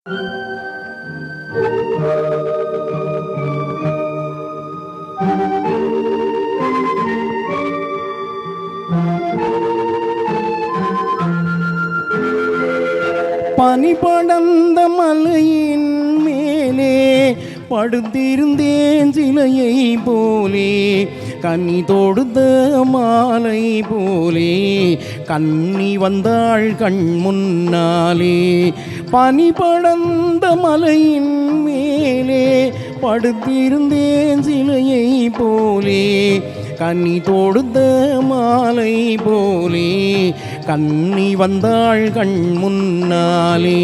பனி படர்ந்த மலையின் மேலே படுத்திருந்தேன் சிலையை போலே, கன்னி தொடுத்த மாலை போலே கன்னி வந்தாள் கண் முன்னாலே. பனி படர்ந்த மலையின் மேலே படுத்திருந்தேன் சிலையை போலே, கன்னி தொடுத்த மாலை போலே கன்னி வந்தாள் கண் முன்னாலே.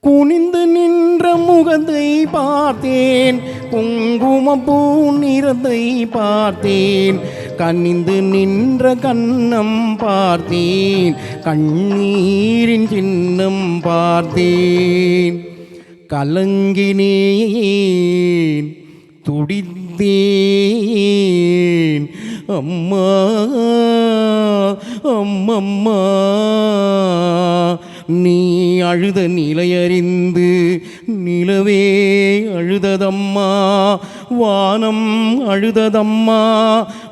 குனிந்து நின்ற முகத்தை பார்த்தேன், குங்குமப்பூ நிறத்தை பார்த்தேன், கனிந்து நின்ற கன்னம் பார்த்தேன், கண்ணீரின் சின்னம் பார்த்தேன். கலங்கினேன், துடித்தேன், அம்மா அம்மம்மா. நீ அழுத நிலையறிந்து நிலவே அழுததம்மா, வானம் அழுததம்மா,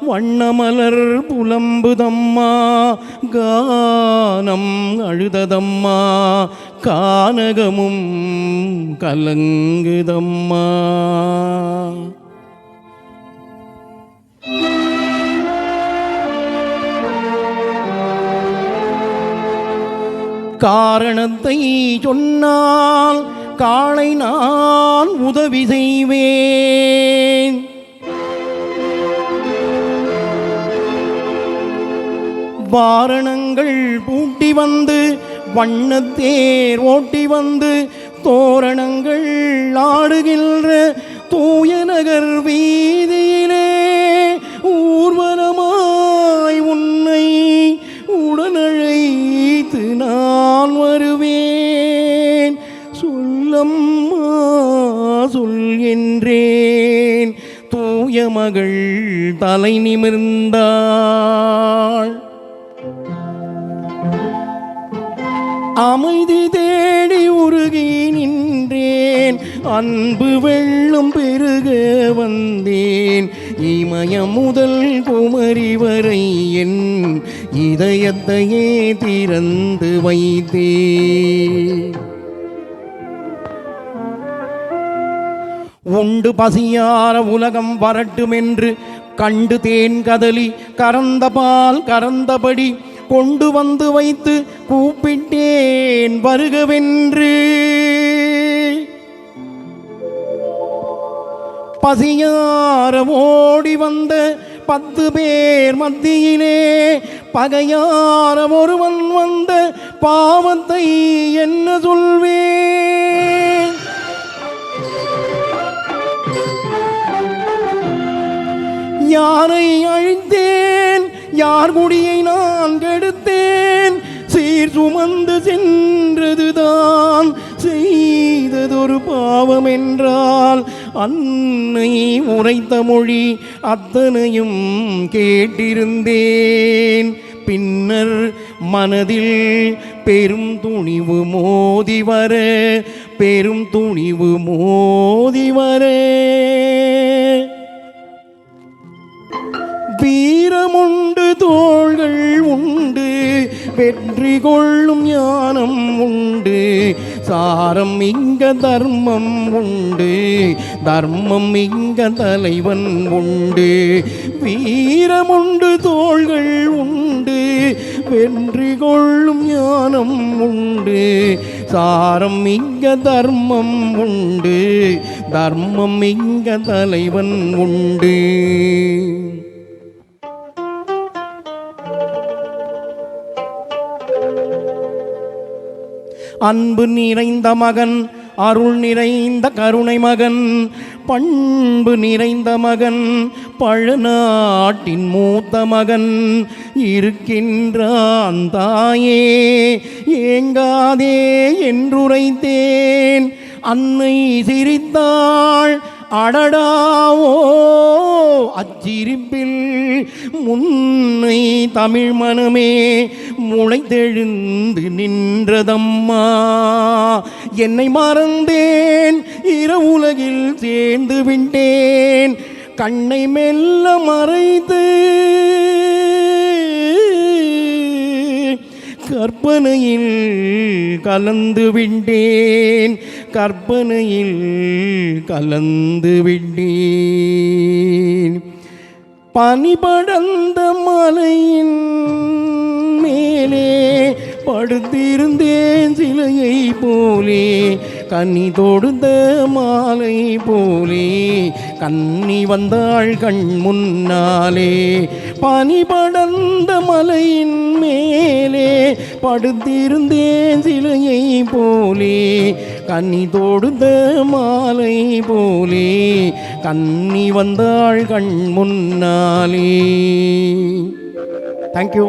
வண்ணமலர் புலம்புதம்மா, கானம் அழுததம்மா, கானகமும் கலங்குதம்மா. காரணத்தை சொன்னால் காளை நான் உதவி செய்வேன், வாரணங்கள் பூட்டி வந்து வண்ணத்தேர் ஓட்டி வந்து தோரணங்கள் ஆடுகின்ற தூய நகர் வீதியிலே ஊர்வலமாய் உன்னை உடனழைத்து நான் வருவேன். சொல்லம்மா சொல் என்றேன். தூய மகள் தலை நிமிர்ந்தாள். அமைதி தேடி உருகி நின்றேன், அன்பு வெள்ளம் பெருக வந்தேன். இமயம் முதல் குமரி வரை என் இதயத்தையே திறந்து வைத்தேன். உண்டு பசியார உலகம் வரட்டுமென்று கண்டு தேன் கதலி கறந்த பால் கறந்தபடி கொண்டு வந்து வைத்து கூப்பிட்டேன் வருகவென்று. பசியார ஓடி வந்த 10 பேர் மத்தியிலே பகையார ஒருவன் வந்த பாவத்தை என்ன சொல்வேன்? யாரை அழித்தேன், யார் குடியை நான் கெடுத்தேன்? சீர் சுமந்து சென்றதுதான் செய்ததொரு பாவம் என்றால் அன்னை உரைத்த மொழி அத்தனையும் கேட்டிருந்தேன். பின்னர் மனதில் பெரும் துணிவு மோதி வர, பெரும் துணிவு மோதி வர, வீரமுண்டு தோள்கள் உண்டு, வெற்றி கொள்ளும் ஞானம் உண்டு, சாரம் இங்க தர்மம் உண்டு, தர்மம் இங்க தலைவன் உண்டு. வீரமுண்டு தோள்கள் உண்டு, வெற்றி கொள்ளும் ஞானம் உண்டு, சாரம் இங்க தர்மம் உண்டு, தர்மம் இங்க தலைவன் உண்டு. அன்பு நிறைந்த மகன், அருள் நிறைந்த கருணை மகன், பண்பு நிறைந்த மகன், பழநாட்டின் மூத்த மகன் இருக்கின்றான் தாயே, ஏங்காதே என்றுரைத்தேன். அன்னை சிரித்தாள், அடடாவோ அச்சிரிப்பில் முன்னை தமிழ் மனமே முளைத்தெழுந்து நின்றதம்மா. என்னை மறந்தேன், இரவுலகில் சேர்ந்து விட்டேன், கண்ணை மெல்ல மறைத்து கற்பனையில் கலந்து விட்டேன், கற்பனையில் கலந்து விட்டேன். பனி படர்ந்த மலையின் மேலே படுத்திருந்தேன் சிலையை போலே, கன்னி தொடுத்த மாலை போலே கன்னி வந்தாள் கண் முன்னாலே. பனி படர்ந்த மலையின் மேலே படுத்திருந்தேன் சிலையை போலே, கன்னி தொடுத்த மாலை போலே கன்னி வந்தாள் கண் முன்னாலே. தேங்க்யூ.